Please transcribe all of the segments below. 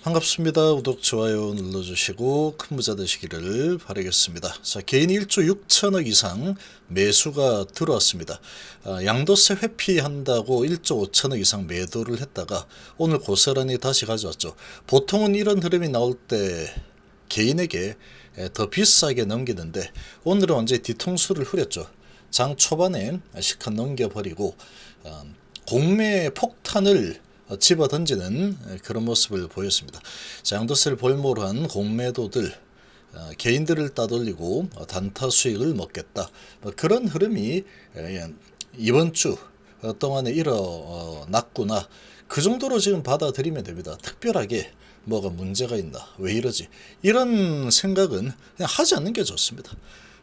반갑습니다. 구독, 좋아요 눌러주시고 큰 부자 되시기를 바라겠습니다. 자, 개인 1조 6천억 이상 매수가 들어왔습니다. 양도세 회피한다고 1조 5천억 이상 매도를 했다가 오늘 고스란히 다시 가져왔죠. 보통은 이런 흐름이 나올 때 개인에게 더 비싸게 넘기는데 오늘은 완전히 뒤통수를 후렸죠. 장 초반에 시컷 넘겨버리고 공매의 폭탄을 집어 던지는 그런 모습을 보였습니다. 자, 양도세를 볼모로 한 공매도들 개인들을 따돌리고 단타 수익을 먹겠다, 그런 흐름이 이번 주 동안에 일어났구나, 그 정도로 지금 받아들이면 됩니다. 특별하게 뭐가 문제가 있나, 왜 이러지, 이런 생각은 그냥 하지 않는 게 좋습니다.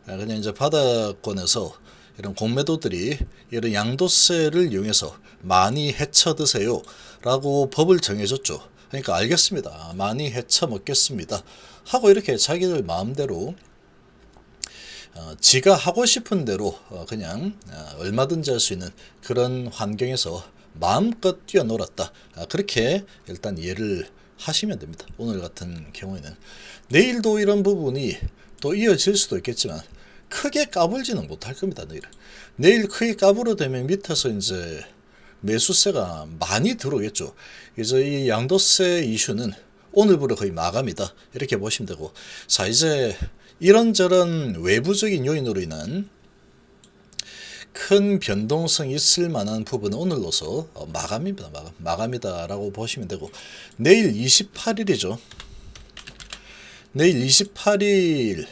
그냥 이제 바닥권에서 이런 공매도들이 이런 양도세를 이용해서 많이 헤쳐 드세요 라고 법을 정해줬죠. 그러니까 알겠습니다, 많이 헤쳐 먹겠습니다 하고 이렇게 자기들 마음대로 지가 하고 싶은 대로 그냥 얼마든지 할 수 있는 그런 환경에서 마음껏 뛰어놀았다, 그렇게 일단 이해를 하시면 됩니다. 오늘 같은 경우에는 내일도 이런 부분이 또 이어질 수도 있겠지만 크게 까불지는 못할 겁니다. 내일 크게 까불어대면 밑에서 이제 매수세가 많이 들어오겠죠. 그래서 이 양도세 이슈는 오늘부로 거의 마감이다, 이렇게 보시면 되고, 자, 이제 이런저런 외부적인 요인으로 인한 큰 변동성이 있을 만한 부분은 오늘로서 마감입니다. 마감이다라고 보시면 되고, 내일 28일이죠. 내일 28일,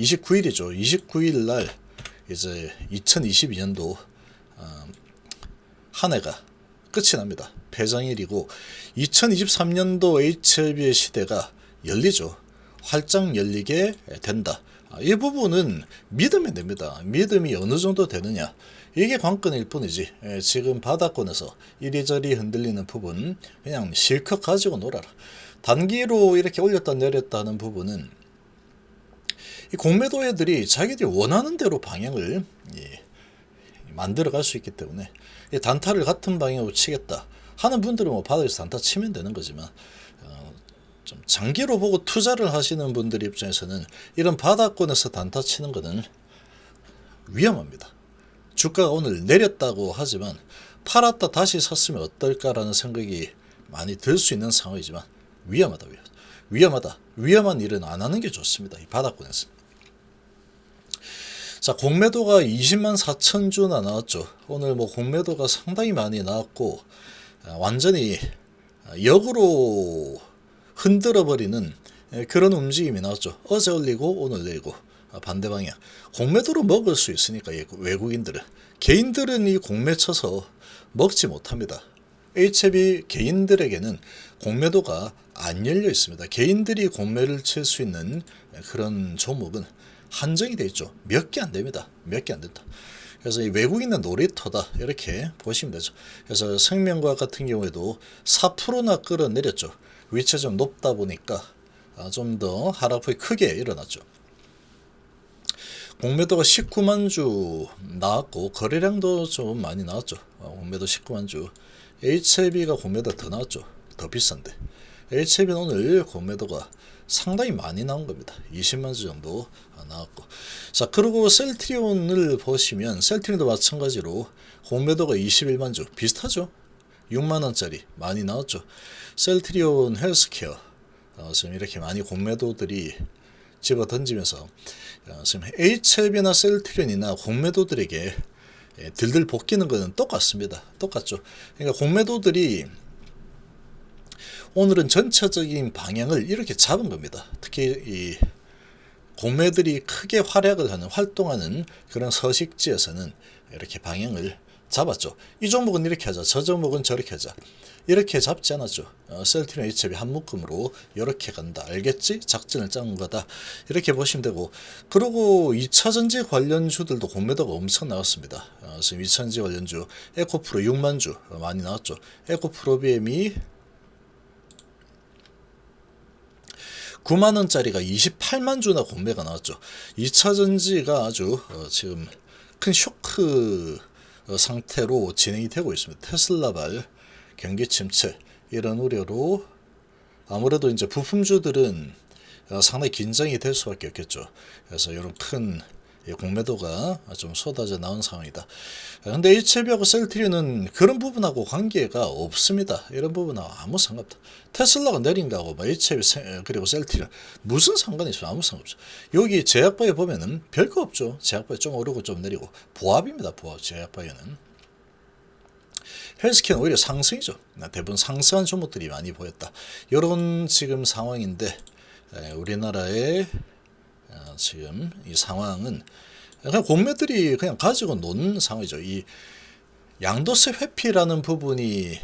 29일이죠. 29일 날 이제 2022년도 한 해가 끝이 납니다. 폐장일이고 2023년도 HLB의 시대가 열리죠. 활짝 열리게 된다. 이 부분은 믿으면 됩니다. 믿음이 어느 정도 되느냐, 이게 관건일 뿐이지, 지금 바닥권에서 이리저리 흔들리는 부분 그냥 실컷 가지고 놀아라. 단기로 이렇게 올렸다 내렸다 하는 부분은 이 공매도 애들이 자기들이 원하는 대로 방향을 만들어 갈 수 있기 때문에 단타를 같은 방향으로 치겠다 하는 분들은 뭐 바닥에서 단타 치면 되는 거지만, 좀 장기로 보고 투자를 하시는 분들 입장에서는 이런 바닥권에서 단타 치는 거는 위험합니다. 주가가 오늘 내렸다고 하지만 팔았다 다시 샀으면 어떨까라는 생각이 많이 들 수 있는 상황이지만 위험하다. 위험한 일은 안 하는 게 좋습니다. 이 바닥권에서. 자, 공매도가 20만 4천 주나 나왔죠. 오늘 뭐 공매도가 상당히 많이 나왔고, 완전히 역으로 흔들어 버리는 그런 움직임이 나왔죠. 어제 올리고 오늘 내리고 반대 방향. 공매도로 먹을 수 있으니까 외국인들은, 개인들은 이 공매 쳐서 먹지 못합니다. HB 개인들에게는 공매도가 안 열려 있습니다. 개인들이 공매를 칠 수 있는 그런 종목은 한정이 되어 있죠. 몇 개 안 됩니다. 몇 개 안 된다. 그래서 이 외국인은 놀이터다, 이렇게 보시면 되죠. 그래서 생명과학 같은 경우에도 4%나 끌어내렸죠. 위치가 좀 높다 보니까 좀 더 하락폭이 크게 일어났죠. 공매도가 19만 주 나왔고 거래량도 좀 많이 나왔죠. 공매도 19만 주. HLB가 공매도 더 나왔죠. 더 비싼데. HLB는 오늘 공매도가 상당히 많이 나온 겁니다. 20만 주 정도 나왔고. 자, 그리고 셀트리온을 보시면 셀트리온도 마찬가지로 공매도가 21만 주, 비슷하죠. 6만 원짜리 많이 나왔죠. 셀트리온 헬스케어 지금 이렇게 많이 공매도들이 집어 던지면서 지금 HLB나 셀트리온이나 공매도들에게 들들 볶이는 것은 똑같습니다. 똑같죠. 그러니까 공매도들이 오늘은 전체적인 방향을 이렇게 잡은 겁니다. 특히 이 공매들이 크게 활동하는 그런 서식지에서는 이렇게 방향을 잡았죠. 이 종목은 이렇게 하자, 저 종목은 저렇게 하자, 이렇게 잡지 않았죠. 셀트리온 HLB 한 묶음으로 이렇게 간다, 알겠지? 작전을 짠 거다, 이렇게 보시면 되고. 그리고 2차전지 관련주들도 공매도가 엄청 나왔습니다. 지금 2차전지 관련주 에코프로 6만 주 많이 나왔죠. 에코프로비엠이 9만원짜리가 28만 주나 공매가 나왔죠. 2차전지가 아주 지금 큰 쇼크 상태로 진행이 되고 있습니다. 테슬라발 경기 침체, 이런 우려로 아무래도 이제 부품주들은 상당히 긴장이 될 수밖에 없겠죠. 그래서 이런 큰 공매도가 좀 쏟아져 나온 상황이다. 근데 HLB하고 셀트리온은 그런 부분하고 관계가 없습니다. 이런 부분하고 아무 상관없다. 테슬라가 내린 거하고 뭐 HLB 그리고 셀트리온 무슨 상관이 있어요? 아무 상관없죠. 여기 제약바이오 보면은 별거 없죠. 제약바이오 좀 오르고 좀 내리고 보합입니다. 보합 제약바이오는. 헬스케어는 오히려 상승이죠. 대부분 상승한 종목들이 많이 보였다. 이런 지금 상황인데 우리나라의 지금 이 상황은 그냥 공매들이 그냥 가지고 노는 상황이죠. 이 양도세 회피라는 부분이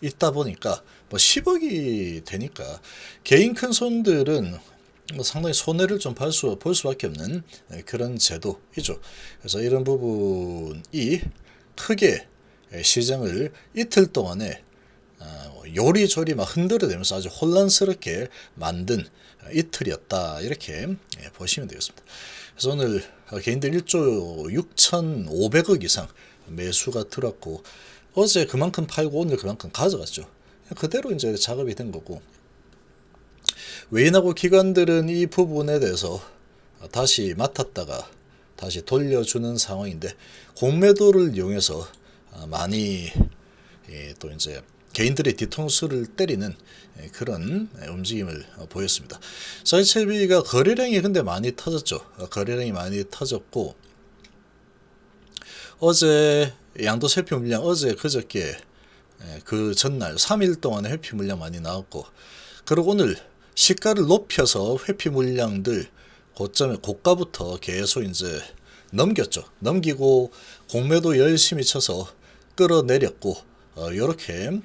있다 보니까 뭐 10억이 되니까 개인 큰 손들은 뭐 상당히 손해를 좀 볼 수밖에 없는 그런 제도이죠. 그래서 이런 부분이 크게 시장을 이틀 동안에 요리조리 막 흔들어대면서 아주 혼란스럽게 만든 이틀이었다. 이렇게 보시면 되겠습니다. 그래서 오늘 개인들 1조 6,500억 이상 매수가 들었고 어제 그만큼 팔고 오늘 그만큼 가져갔죠. 그대로 이제 작업이 된 거고 외인하고 기관들은 이 부분에 대해서 다시 맡았다가 다시 돌려주는 상황인데 공매도를 이용해서 많이 또 이제 개인들의 뒤통수를 때리는 그런 움직임을 보였습니다. HLB가 거래량이 근데 많이 터졌죠. 거래량이 많이 터졌고 어제 양도세 회피 물량 어제 그저께 그 전날 3일 동안에 회피 물량 많이 나왔고 그리고 오늘 시가를 높여서 회피 물량들 고점에 고가부터 계속 이제 넘겼죠. 넘기고 공매도 열심히 쳐서 끌어내렸고 이렇게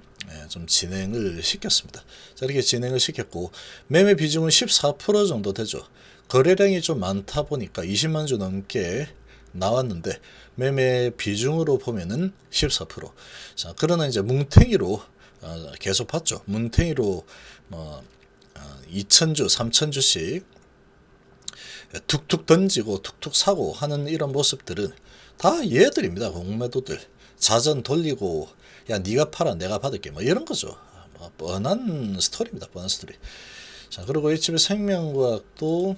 좀 진행을 시켰습니다. 자, 이렇게 진행을 시켰고 매매 비중은 14% 정도 되죠. 거래량이 좀 많다 보니까 20만 주 넘게 나왔는데 매매 비중으로 보면은 14%. 자, 그러나 이제 뭉탱이로 계속 봤죠. 뭉탱이로 2,000주, 3,000주씩 툭툭 던지고 툭툭 사고 하는 이런 모습들은 다 얘들입니다. 공매도들. 자전 돌리고 야 네가 팔아 내가 받을게 뭐 이런 거죠. 뻔한 스토리입니다. 뻔한 스토리. 자, 그리고 HB 생명과학도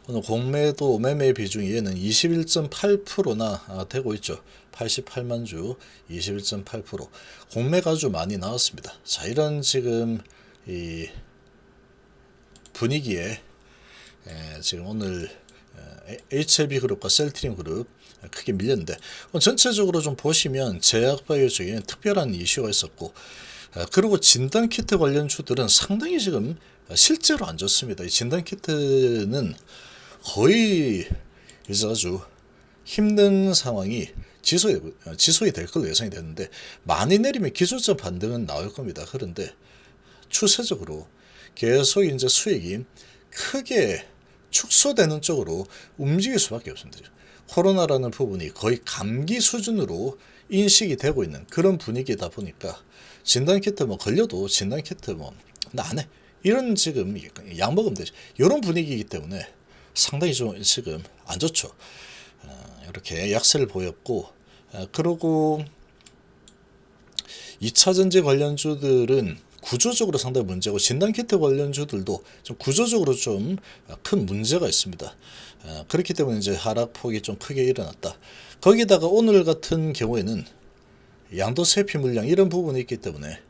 오늘 공매도 매매 비중이 얘는 21.8%나 되고 있죠. 88만 주 21.8%. 공매가 아주 많이 나왔습니다. 자, 이런 지금 이 분위기에 지금 오늘 HLB 그룹과 셀트리온 그룹 크게 밀렸는데 전체적으로 좀 보시면 제약바이오 쪽에 특별한 이슈가 있었고 그리고 진단키트 관련 주들은 상당히 지금 실제로 안 좋습니다. 이 진단키트는 거의 이제 아주 힘든 상황이 지속이 될 걸로 예상이 되는데 많이 내리면 기술적 반등은 나올 겁니다. 그런데 추세적으로 계속 이제 수익이 크게 축소되는 쪽으로 움직일 수밖에 없습니다. 코로나라는 부분이 거의 감기 수준으로 인식이 되고 있는 그런 분위기다 보니까 진단키트 뭐 걸려도 진단키트 뭐 나 안 해 이런 지금 약 먹으면 되지 이런 분위기이기 때문에 상당히 좀 지금 안 좋죠. 이렇게 약세를 보였고 그리고 2차전지 관련주들은 구조적으로 상당히 문제고 진단키트 관련주들도 좀 구조적으로 좀 큰 문제가 있습니다. 그렇기 때문에 이제 하락폭이 좀 크게 일어났다. 거기다가 오늘 같은 경우에는 양도세 회피 물량 이런 부분이 있기 때문에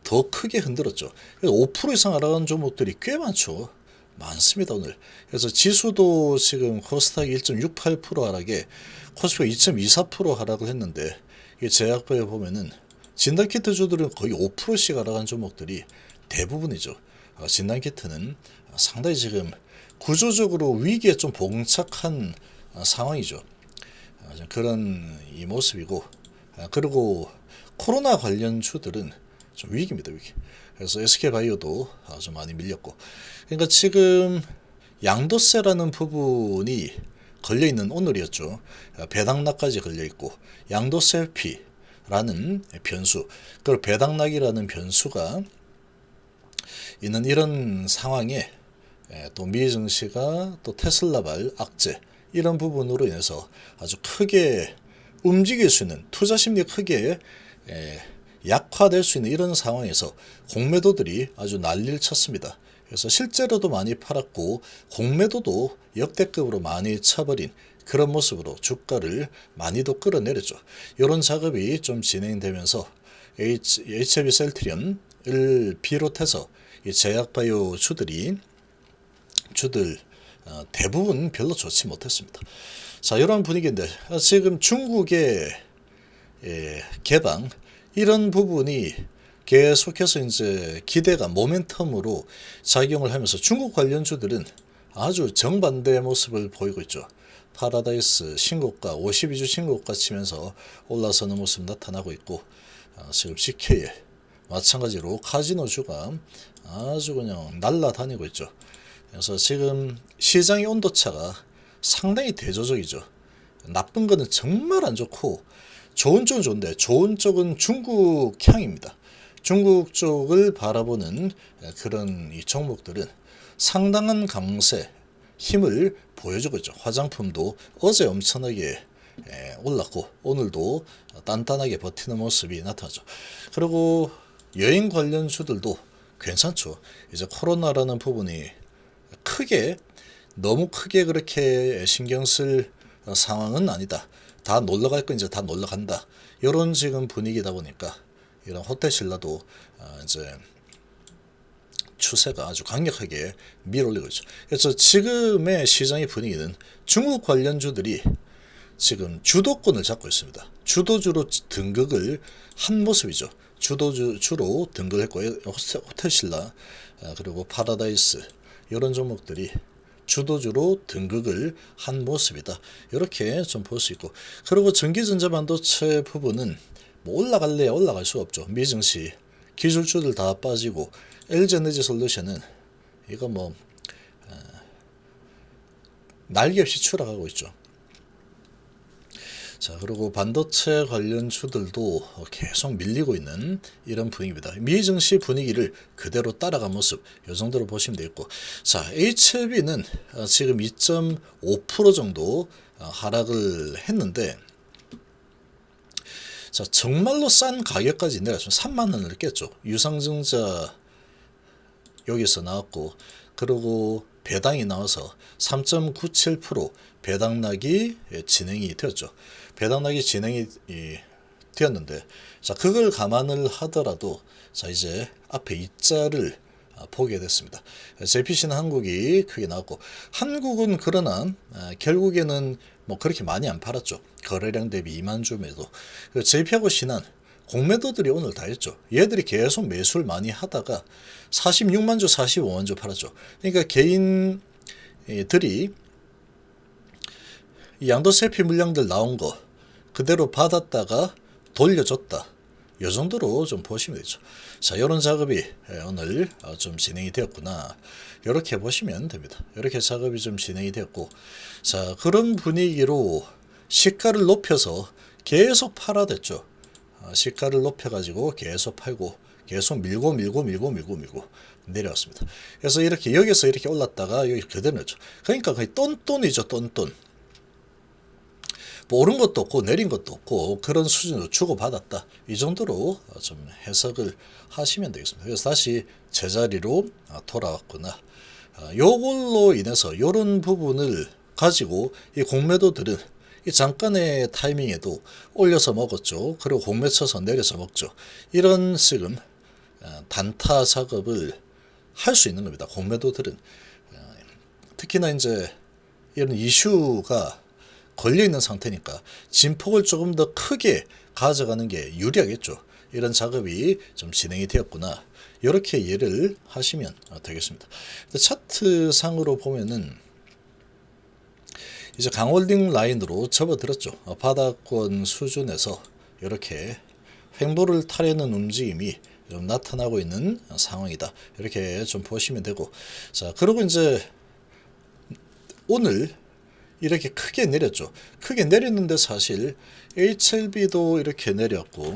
더 크게 흔들었죠. 그래서 5% 이상 하락한 종목들이 꽤 많죠. 많습니다 오늘. 그래서 지수도 지금 코스닥이 1.68% 하락에 코스피가 2.24% 하락을 했는데 이 제약바에 보면은 진단키트 주들은 거의 5%씩 하락한 종목들이 대부분이죠. 진단키트는 상당히 지금 구조적으로 위기에 좀 봉착한 상황이죠. 그런 이 모습이고 그리고 코로나 관련 주들은 좀 위기입니다. 위기. 그래서 SK바이오도 좀 많이 밀렸고 그러니까 지금 양도세라는 부분이 걸려있는 오늘이었죠. 배당락까지 걸려있고 양도세 회피라는 변수 그리고 배당락이라는 변수가 있는 이런 상황에 또 미 증시가 또 테슬라발 악재 이런 부분으로 인해서 아주 크게 움직일 수 있는 투자 심리 크게 약화될 수 있는 이런 상황에서 공매도들이 아주 난리를 쳤습니다. 그래서 실제로도 많이 팔았고 공매도도 역대급으로 많이 쳐버린 그런 모습으로 주가를 많이도 끌어내렸죠. 이런 작업이 좀 진행되면서 HLB 셀트리온을 비롯해서 이 제약바이오 주들 대부분 별로 좋지 못했습니다. 자, 이런 분위기인데 지금 중국의 개방 이런 부분이 계속해서 이제 기대가 모멘텀으로 작용을 하면서 중국 관련주들은 아주 정반대의 모습을 보이고 있죠. 파라다이스 신고가 52주 신고가 치면서 올라서는 모습 나타나고 있고 지금 CK 마찬가지로 카지노주가 아주 그냥 날라다니고 있죠. 그래서 지금 시장의 온도차가 상당히 대조적이죠. 나쁜 거는 정말 안 좋고 좋은 쪽은 좋은데 좋은 쪽은 중국향입니다. 중국 쪽을 바라보는 그런 이 종목들은 상당한 강세, 힘을 보여주고 있죠. 화장품도 어제 엄청나게 올랐고 오늘도 단단하게 버티는 모습이 나타나죠. 그리고 여행 관련주들도 괜찮죠. 이제 코로나라는 부분이 너무 크게 그렇게 신경 쓸 상황은 아니다. 다 놀러 갈 거 이제 다 놀러 간다. 이런 지금 분위기다 보니까 이런 호텔 신라도 이제 추세가 아주 강력하게 밀어올리고 있죠. 그래서 지금의 시장의 분위기는 중국 관련주들이 지금 주도권을 잡고 있습니다. 주도주로 등극을 한 모습이죠. 주로 등극했고 호텔신라 그리고 파라다이스 이런 종목들이 주도주로 등극을 한 모습이다. 이렇게 좀 볼 수 있고 그리고 전기전자반도체 부분은 뭐 올라갈래야 올라갈 수 없죠. 미증시 기술주들 다 빠지고 LG에너지솔루션은 이거 뭐 날개 없이 추락하고 있죠. 자, 그리고 반도체 관련 주들도 계속 밀리고 있는 이런 분위기입니다. 미증시 분위기를 그대로 따라간 모습, 이 정도로 보시면 되겠고. 자, HLB는 지금 2.5% 정도 하락을 했는데, 자, 정말로 싼 가격까지 내려왔습니다. 3만 원을 깼죠. 유상증자 여기서 나왔고, 그리고 배당이 나와서 3.97% 배당락이 진행이 되었죠. 배당락이 진행이 되었는데, 자, 그걸 감안을 하더라도, 자, 이제 앞에 이자를 보게 됐습니다. JPC는 한국이 크게 나왔고, 한국은 그러나 결국에는 뭐 그렇게 많이 안 팔았죠. 거래량 대비 2만 주매도. JP하고 신한 공매도들이 오늘 다 했죠. 얘들이 계속 매수를 많이 하다가 46만 주, 45만 주 팔았죠. 그러니까 개인들이 양도세 회피 물량들 나온 거 그대로 받았다가 돌려줬다. 이 정도로 좀 보시면 되죠. 자, 이런 작업이 오늘 좀 진행이 되었구나. 이렇게 보시면 됩니다. 이렇게 작업이 좀 진행이 되었고, 자, 그런 분위기로 시가를 높여서 계속 팔아댔죠. 시가를 높여가지고 계속 팔고, 계속 밀고 내려왔습니다. 그래서 이렇게 여기서 이렇게 올랐다가 여기 그대로 냈죠. 그러니까 거의 똔똔이죠, 똔똔. 뭐 오른 것도 없고 내린 것도 없고 그런 수준으로 주고받았다. 이 정도로 좀 해석을 하시면 되겠습니다. 그래서 다시 제자리로 돌아왔구나. 요걸로 인해서 이런 부분을 가지고 이 공매도들은 이 잠깐의 타이밍에도 올려서 먹었죠. 그리고 공매 쳐서 내려서 먹죠. 이런 지금 단타 작업을 할 수 있는 겁니다. 공매도들은 특히나 이제 이런 이슈가 걸려있는 상태니까 진폭을 조금 더 크게 가져가는 게 유리하겠죠. 이런 작업이 좀 진행이 되었구나. 이렇게 이해를 하시면 되겠습니다. 차트 상으로 보면은 이제 강홀딩 라인으로 접어들었죠. 바닥권 수준에서 이렇게 횡보를 타려는 움직임이 좀 나타나고 있는 상황이다. 이렇게 좀 보시면 되고, 자, 그리고 이제 오늘 이렇게 크게 내렸죠. 크게 내렸는데 사실 HLB도 이렇게 내렸고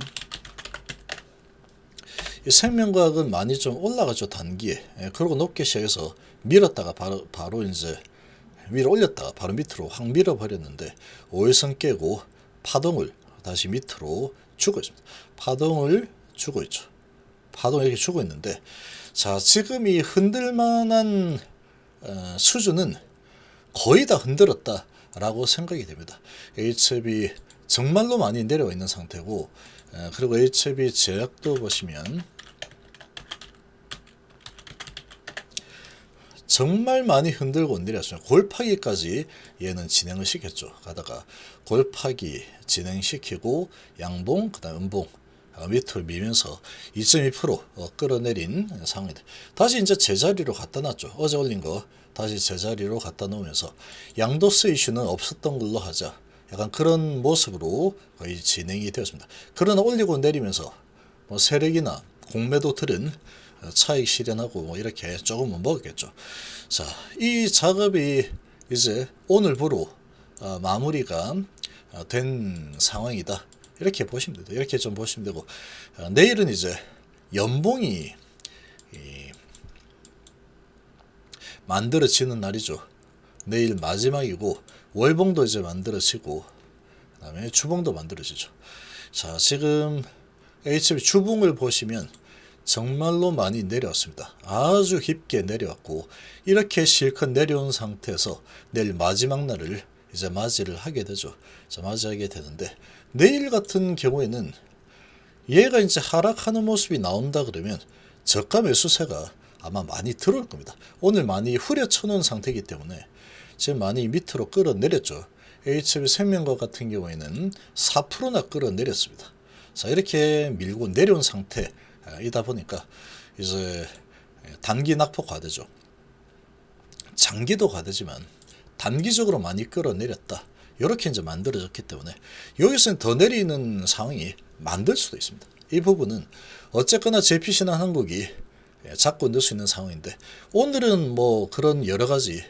이 생명과학은 많이 좀 올라가죠. 단기에. 그리고 높게 시작해서 밀었다가 바로 이제 위로 올렸다가 바로 밑으로 확 밀어버렸는데 5일선 깨고 파동을 다시 밑으로 주고 있습니다. 파동을 주고 있죠. 파동을 이렇게 주고 있는데, 자, 지금 이 흔들만한 수준은 거의 다 흔들었다라고 생각이 됩니다. HLB 정말로 많이 내려와 있는 상태고, 그리고 HLB 제약도 보시면 정말 많이 흔들고 내렸습니다. 골파기까지 얘는 진행을 시켰죠. 가다가 골파기 진행시키고 양봉, 그다음 음봉 밑을 미면서 2.2% 끌어내린 상황입니다. 다시 이제 제자리로 갖다 놨죠. 어제 올린 거 다시 제자리로 갖다 놓으면서 양도세 이슈는 없었던 걸로 하자. 약간 그런 모습으로 거의 진행이 되었습니다. 그러나 올리고 내리면서 뭐 세력이나 공매도들은 차익 실현하고 뭐 이렇게 조금은 먹었겠죠. 자, 이 작업이 이제 오늘부로 마무리가 된 상황이다. 이렇게 보시면 됩니다. 이렇게 좀 보시면 되고, 내일은 이제 연봉이 만들어지는 날이죠. 내일 마지막이고, 월봉도 이제 만들어지고, 그 다음에 주봉도 만들어지죠. 자, 지금 HB 주봉을 보시면 정말로 많이 내려왔습니다. 아주 깊게 내려왔고, 이렇게 실컷 내려온 상태에서 내일 마지막 날을 이제 맞이를 하게 되죠. 자, 맞이하게 되는데, 내일 같은 경우에는 얘가 이제 하락하는 모습이 나온다 그러면 저가 매수세가 아마 많이 들어올 겁니다. 오늘 많이 후려쳐 놓은 상태이기 때문에 지금 많이 밑으로 끌어내렸죠. HB생명과 같은 경우에는 4%나 끌어내렸습니다. 자, 이렇게 밀고 내려온 상태이다 보니까 이제 단기 낙폭 과대죠. 장기도 과대지만 단기적으로 많이 끌어내렸다. 이렇게 이제 만들어졌기 때문에 여기서는 더 내리는 상황이 만들 수도 있습니다. 이 부분은 어쨌거나 JP신한한국이 잡고 넣을 수 있는 상황인데, 오늘은 뭐 그런 여러 가지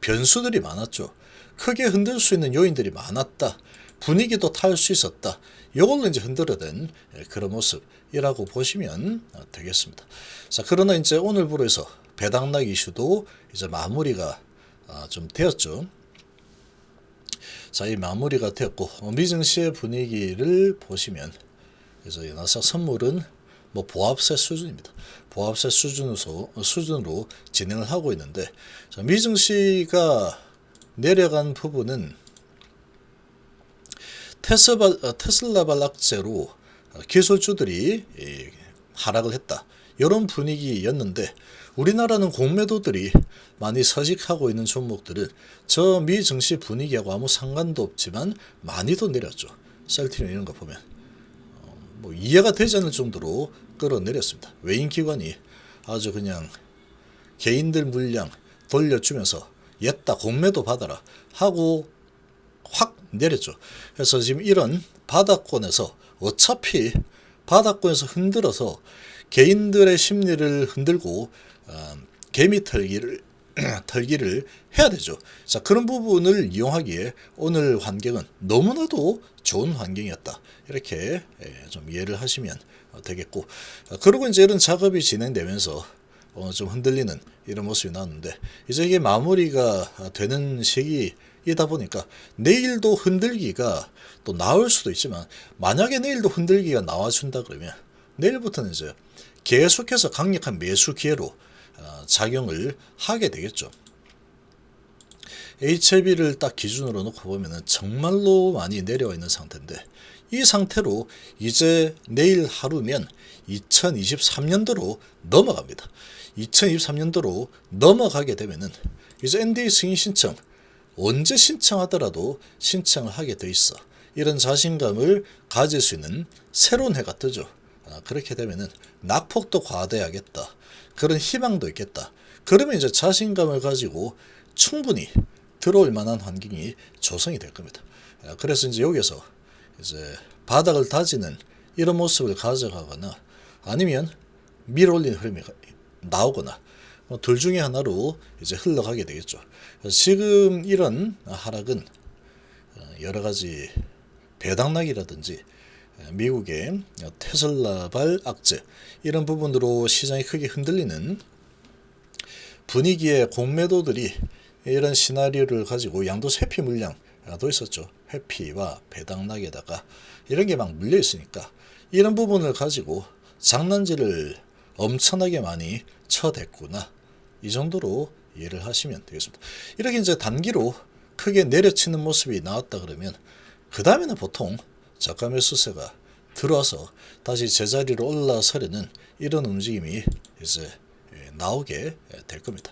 변수들이 많았죠. 크게 흔들 수 있는 요인들이 많았다. 분위기도 탈 수 있었다. 이걸로 이제 흔들어댄 그런 모습이라고 보시면 되겠습니다. 자, 그러나 이제 오늘부로 해서 배당락 이슈도 이제 마무리가 좀 되었죠. 자, 이 마무리가 되었고, 미증시의 분위기를 보시면 이제 나사 선물은 뭐 보합세 수준입니다. 보합세 수준으로 진행을 하고 있는데, 자, 미증시가 내려간 부분은 테슬라발 악재로 기술주들이 하락을 했다. 이런 분위기였는데, 우리나라는 공매도들이 많이 서식하고 있는 종목들은 저 미 증시 분위기하고 아무 상관도 없지만 많이도 내렸죠. 셀트리온 이런 거 보면 뭐 이해가 되지 않을 정도로 끌어내렸습니다. 외인기관이 아주 그냥 개인들 물량 돌려주면서 옛다 공매도 받아라 하고 확 내렸죠. 그래서 지금 이런 바닥권에서 어차피 바닥권에서 흔들어서 개인들의 심리를 흔들고 개미 털기를 해야 되죠. 자, 그런 부분을 이용하기에 오늘 환경은 너무나도 좋은 환경이었다. 이렇게 좀 이해를 하시면 되겠고, 그리고 이제 이런 작업이 진행되면서 좀 흔들리는 이런 모습이 나왔는데, 이제 이게 마무리가 되는 시기이다 보니까 내일도 흔들기가 또 나올 수도 있지만, 만약에 내일도 흔들기가 나와준다 그러면 내일부터는 이제 계속해서 강력한 매수 기회로 작용을 하게 되겠죠. HLB를 딱 기준으로 놓고 보면 정말로 많이 내려와 있는 상태인데, 이 상태로 이제 내일 하루면 2023년도로 넘어갑니다. 2023년도로 넘어가게 되면은 이제 NDA 승인 신청 언제 신청하더라도 신청을 하게 돼 있어. 이런 자신감을 가질 수 있는 새로운 해가 뜨죠. 그렇게 되면은 낙폭도 과대하겠다. 그런 희망도 있겠다. 그러면 이제 자신감을 가지고 충분히 들어올 만한 환경이 조성이 될 겁니다. 그래서 이제 여기서 이제 바닥을 다지는 이런 모습을 가져가거나 아니면 밀어올리는 흐름이 나오거나 둘 중에 하나로 이제 흘러가게 되겠죠. 지금 이런 하락은 여러 가지 배당락이라든지 미국의 테슬라발 악재 이런 부분으로 시장이 크게 흔들리는 분위기의 공매도들이 이런 시나리오를 가지고 양도세 회피 물량도 있었죠. 회피와 배당락에다가 이런 게 막 물려 있으니까 이런 부분을 가지고 장난질을 엄청나게 많이 쳐댔구나, 이 정도로 이해를 하시면 되겠습니다. 이렇게 이제 단기로 크게 내려치는 모습이 나왔다 그러면 그 다음에는 보통 저가 매수세가 들어와서 다시 제자리로 올라서려는 이런 움직임이 이제 나오게 될 겁니다.